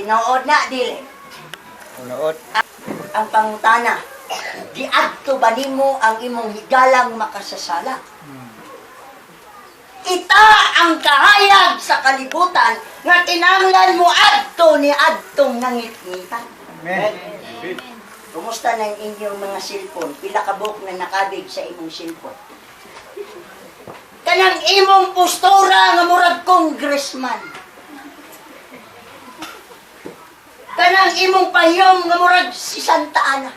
Tinuod na, dili. Unood. Ang pangutana, di adto ba nimo ang imong higalang makasasala? Ita ang kahayag sa kalibutan nga kinahanglan mo adto ni adtong nangitngitan. Amen. Kumusta na ang inyong mga cellphone? Pila ka buok na nakabig sa imong cellphone? Kanang imong postura nga murag congressman. Kanang imong pahiyom nga murag si Santa Ana.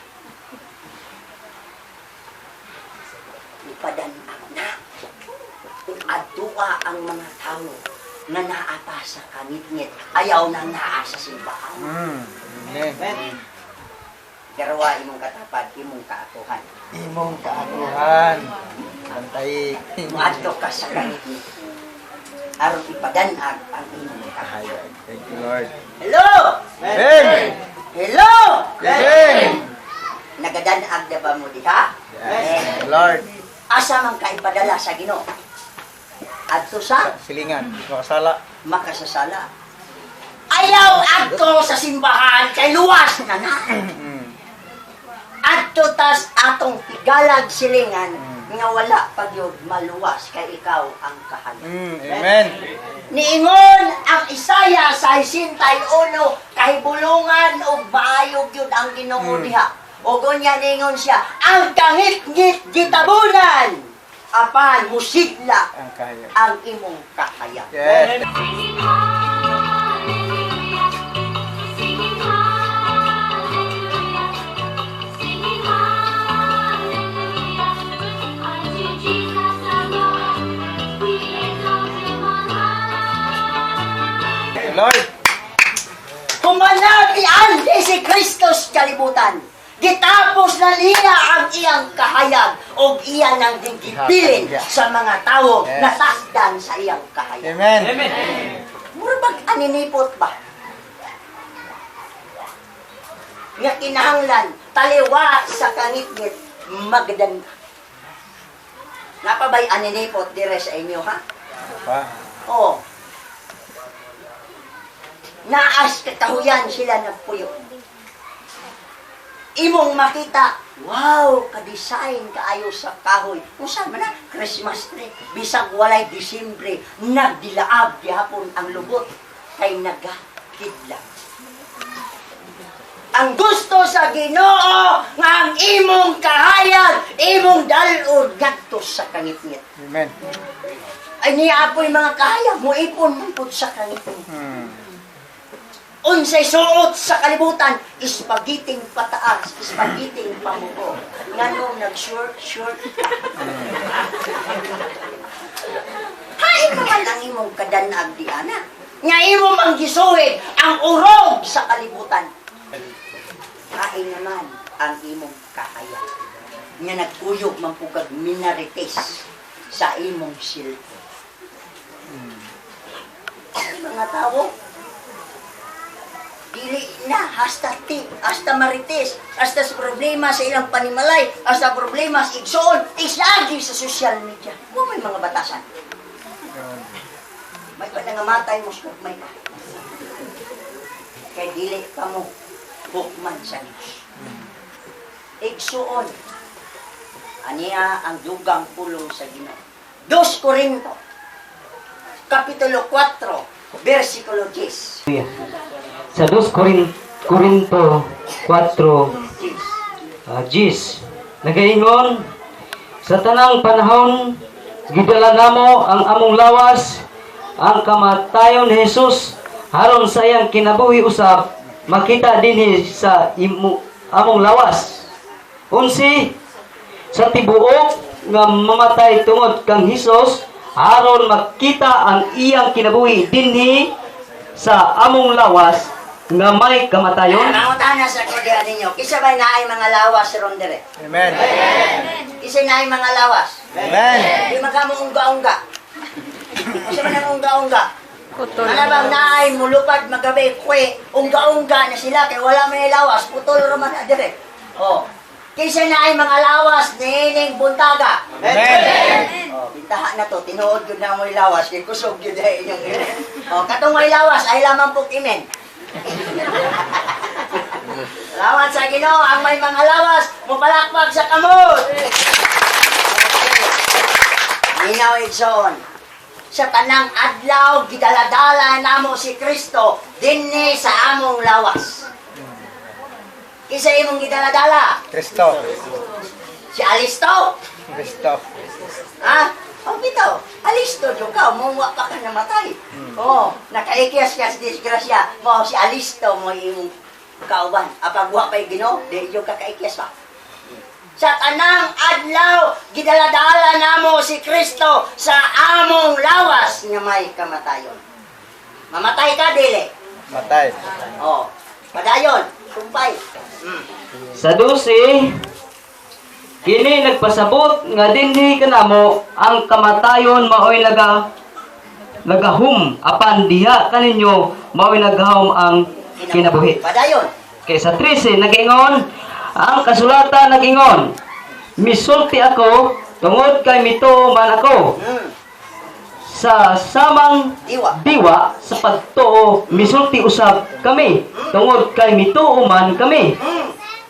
Ipadanag na. Adtua ang mga tao na naapa sa kangit-ngit. Ayaw nang naa sa simbahan. Amen. Garawa imong katapat, imong kaatuhan. Imong kaakuhan. Bantay. Adto ka sa kangit-ngit. Aron ipadanag ang imong kahayag. Thank you, Lord. Hello! Amen. Hello! Amen. Nagadanag na ba mo diha? Yes, Lord. Asa man ka ipadala sa Ginoo? Adto sa Silingan. Makasala. makasasala. Ayaw adto sa simbahan kay luwas na na. Adto tas atong tigalag silingan nga wala pa gyud maluwas kay ikaw ang kahayag. Amen. Niingon ang Isaya sa 61 kahibulungan ug maayo gyud ang Ginoo diha. O gunya ningon siya, ang kangit-ngit gitabunan apan musigla Ang kaya. ang imong kahayag. Yes. Lord. Humanagian si Kristos kalibutan. Gitapos na niya ang iyang kahayag o iyan ang gigibilin sa mga tao Yes. na tasdan sa iyang kahayag. Amen. Mura bang aninipot ba? Nga kinahanglan, taliwa sa kangit-ngit, magdan. Napabay aninipot dire sa inyo, ha? Pa. Oo. Naas katahuyan sila nagpuyo. Imong makita, wow, ka-design kaayo sa kahoy. Kung saan man na, Christmas tree. Bisag walay Disyembre, nagdilaab gihapon ang lubot kay nagakidlang. Ang gusto sa Ginoo nga ang imong kahayag, imong dalod ngadto sa kangit-ngit. Amen. Ay niya apoy mga kahayag mo ipon mo pud sa kangit-ngit. Unsay suot sa kalibutan, ispagiting pataas, ispagiting pamuko. Nganong nag-short ka. Hain naman ang imong kadanag di ana. Nga imo mang gisuhid ang urog sa kalibutan. Hain naman ang imong kahayag. Nga nagkuyog man pugag minarites sa imong silpo. Mga tao, dili na, hasta marites, hasta sa problema sa ilang panimalay, hasta problema sa igsoon, islagi sa social media. Kung may mga batasan. May pa nangamatay mo sa may ka. Kaya dili ka mo hukman sa Diyos. Igsoon. Aniya ang dugang pulong sa Ginoo. 2 Corinto, Kapitulo 4, versikulo 10. Sa 2 Corinto 4, Gis, nagaingon, sa tanang panahon, gidala namo ang among lawas, ang kamatayon ni Jesus, haron sa iyang kinabuhi usab, makita dinhi sa among lawas. Unsi, sa tibuok nga mamatay tungod kang Jesus, haron makita ang iyang kinabuhi dinhi sa among lawas, nga may kamatayon. Nangutana sa kudihan ninyo, kisa ba'y naay mga lawas ron dire? Amen. Kisa naay mga lawas? Amen. Di magkamo unga-unga. Kisa man ang unga-unga? Ano bang naay mulupad magabi, kwe, unga-unga na sila, kaya wala may lawas, putol raman na dire. Oh. Kisa naay mga lawas, nining buntaga. Amen. Oh, bintaha na to, tinuod yun na mo'y lawas, kaya kusog yun dahil inyong ire. Oh, katong mo'y lawas, ay lamang po imen. Salamat sa Ginoo ang may mga lawas, mupalakpak sa kamot. Minaw igsoon. Sa tanang adlaw gidaladala namo si Kristo dinhi sa among lawas. Isa imong gidaladala? Kristo. Si Alisto? Kristo. Ha? Oh, bitaw. Alisto jo ka, muwa pa ka namatay. Oh, nakaikyas-kyas disgrasya. Mo si Alisto mo imong kauban. Apag wa pay Ginoo, di jo ka kaikyas pa. Sa tanang adlaw gidaladala namo si Kristo sa among lawas nga may kamatayon. Mamatay ka dili. Matay. Oh, padayon, sumpay. Sa 12, kini nagpasabot nga dinhi kanamo ang kamatayon maoy nagahum apan diha kaninyo maoy naghahom ang kinabuhi. Padayon. Kay sa 13 nagingon ang kasulatan nagingon, misulti ako tungod kay mituo man ako. Sa samang diwa sa pagtuo misulti usab kami tungod kay mituo man kami.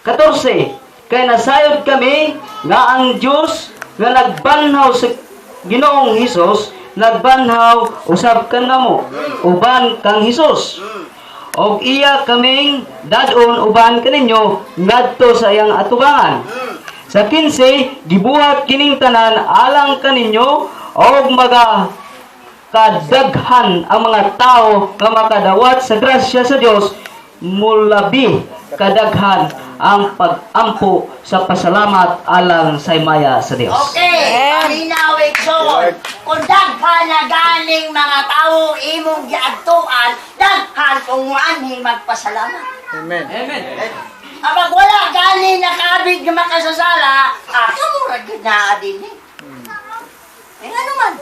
14 kay nasayod kami nga ang Dios nga nagbanhaw sa Ginoong Hesus nagbanhaw usab kanamo uban kang Hesus. Og iya kaming dadon uban kaninyo ngadto sa iyang atubangan. Sa 15 gibuhat kining tanan alang kaninyo og kadaghan ang mga tao nga makadawat sa grasya sa Dios mulabi kadaghan ang pag-ampo sa pasalamat alang sa himaya sa Dios. Okay, paminawig son. Kung daghan na ganing mga tao imong giadtuan, daghan kung muanhi magpasalamat. Amen. Amen. Apag wala gani nakabig nga makasasala, kamura gid na din eh. Nga naman.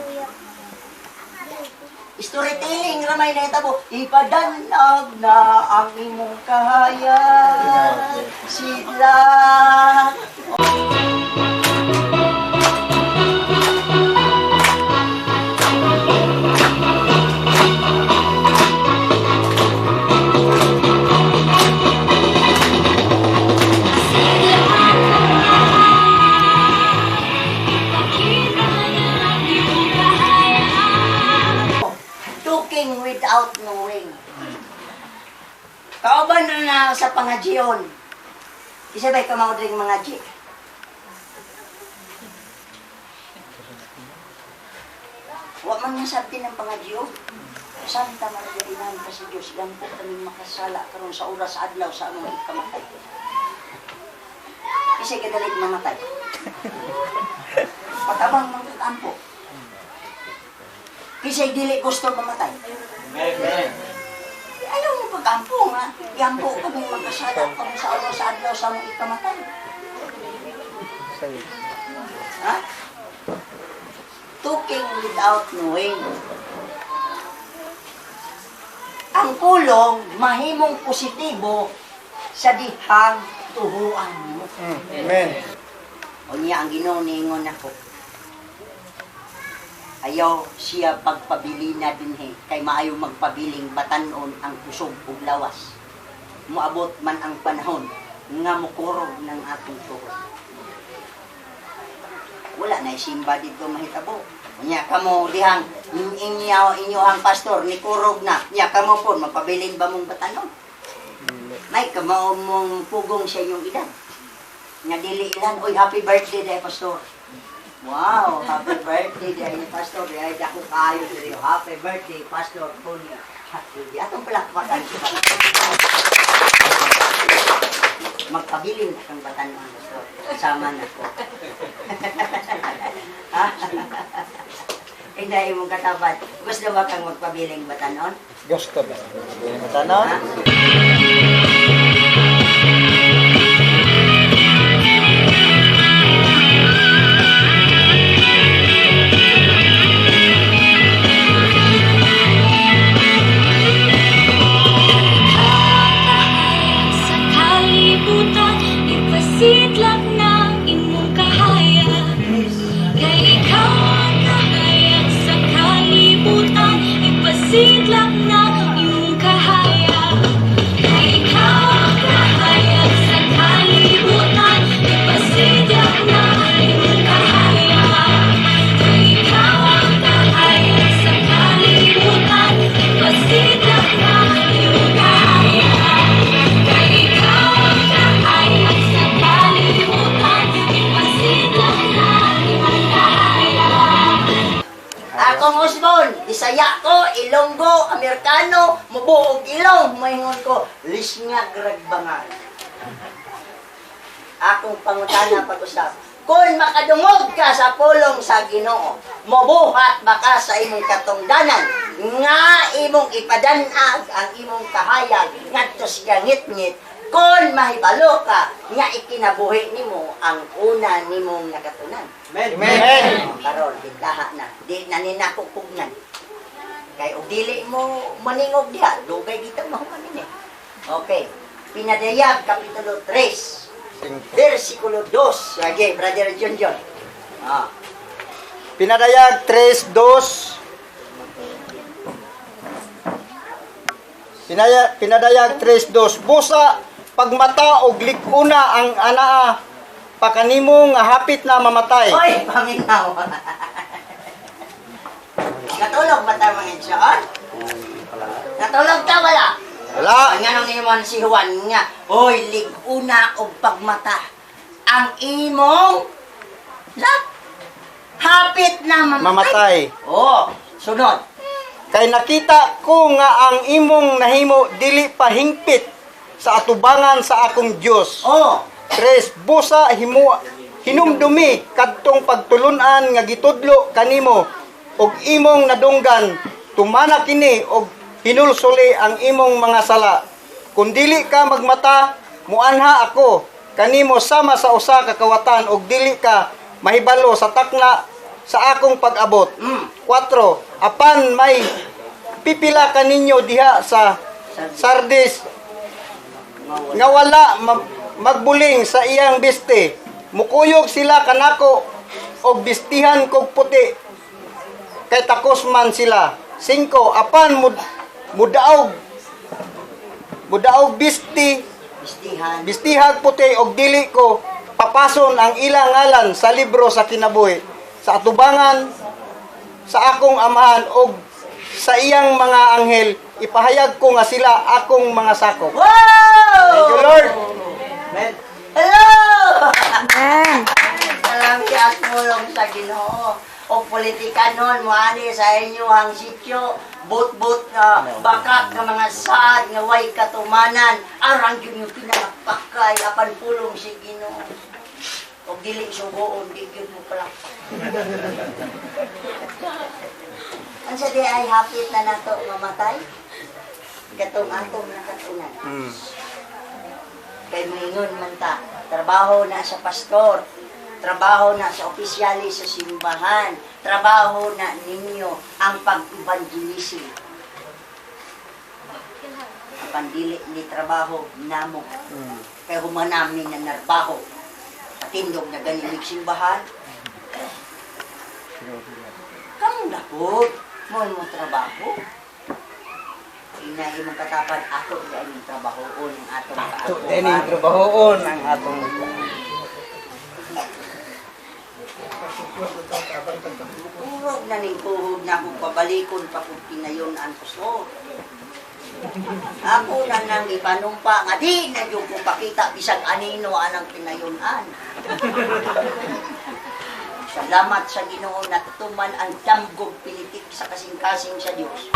Storytelling ramay na itabo, ipadanag na ang imong kahayag sila. Talking without knowing. Kauban na sa pangadyon. Isa ba'y kamaudring mga G? Wa man nga sabi ng pangadyo. Santa Maria Inang kasi Diyos, gampo kaming makasala karon sa oras adlaw sa among ikamatay. Isa kadalit mamatay. Patabang magkakampo. Kisa'y dili gusto mamatay. Amen. Ayaw mo pagkampo nga. Yampo kami magkasala kami sa oras sa adlaw sa among ikamatay. Ha? Talking without knowing. Ang kulong mahimong positibo sa dihang tuhuan mo. Amen. O niya ang Ginoo niingon ako. Ayaw siya pagpabili na din kay maayo magpabiling batanon ang kusog ug lawas. Moabot man ang panahon nga mukurog ng atong tuhod. Wala na simba dito mahitabo. Nya kamo dihang inyohang pastor ni kurog na. Nya kamo po mapabilin ba mong batanon? May kamo mong pugong sa inyong edad. Nga dili ilan, oy happy birthday day pastor. Wow, happy birthday day pastor. Ay dako kayo diri. Happy birthday pastor Julio. Happy atong palakpakan. Magpabilin kang batanon pastor. Sama na ko. Hindi mong katapat. Gusto ba kang magpabiling batanon? Gusto ba? Hindi matanaw? Sa kalibutan, ipasidlak ng imong kahayag. Kay ikaw ang kahayag sa kalibutan, ipasidlak ng imong kahayag. ko, lisngag ragbangan. Akong pangutana pag-usap. Kung makadungog ka sa pulong sa Ginoo, mabuhat baka sa imong katungdanan, nga imong ipadanag ang imong kahayag, ngadto siya ngit-ngit, kung mahibalo ka, nga ikinabuhi nimo ang una nimong nakatunan. Amen. Karon, ditaha na. Di na ninakukugnan. Kay og dili mo maningog diha, lugay kita mahuman ini. Okay. Pinadayag kapitulo 3. Versikulo 2. Lagi, Brother John. Pinadayag 3:2. Pinadayag 3:2. Busa pagmata og likuna ang anaa pakanimo nga hapit na mamatay. Oy, paminaw. Natulog ba tayo mga insyon? Natulog ka wala? Wala. Ang nga nang imon si Juan nga, oy, liguna o pagmata. Ang imong lap. Hapit na Mamatay. Oh, sunod. Kay nakita ko nga ang imong nahimo dili pa hingpit sa atubangan sa akong Dios. Oh, 3. Busa hinumdumi kadtong pagtulunan nga gitudlo kanimo og imong nadunggan tumana kini og hinulsuli ang imong mga sala. Kung dili ka magmata, muanha ako kanimo sama sa usa ka kawatan og dili ka mahibalo sa takna sa akong pag-abot. 4. Apan may pipila ka ninyo diha sa Sardis nga wala magbuling sa iyang biste. Mukuyog sila kanako og bistihan kog puti kay takos man sila. 5. Apan mudaog bistihag puti og dili ko papason ang ilang ngalan sa libro sa kinabuhi sa atubangan sa akong amahan og sa iyang mga anghel ipahayag ko nga sila akong mga sakop. wow! Thank you, Lord. Amen. Hello! Amen. Salamat mulong sa Ginoo. O politika nun, muani sa inyo ang sityo, but-but bakak ng mga saad, nga way katumanan, arang yun yung pinakapakay, apan pulong si Ginoo. O dili sugoon, di yun mo palakpak. Ang sa di ay hapit na nato mamatay, gatong atong nakatunan. Kay maingon man ta, trabaho na sa pastor, trabaho na sa opisyali sa simbahan, trabaho na ninyo ang pag-evangelism. Ang pandili ni trabaho namo. Kaya humanami na narbaho. Patindog na ganilig simbahan. Kamu na po, mo trabaho. Inahin mong katapan, ato dahil yung trabahoon ang atong kaatuan. Dining trabahoon ang atong Urog na ning tuhod na kung pabalikon pa kung pinayon ang puso. Ako na nang ipanumpa nga di na yung kung pakita bisag anino anang pinayunan. Salamat sa Ginoo na tuman ang damgog pinitik sa kasing-kasing sa Dios.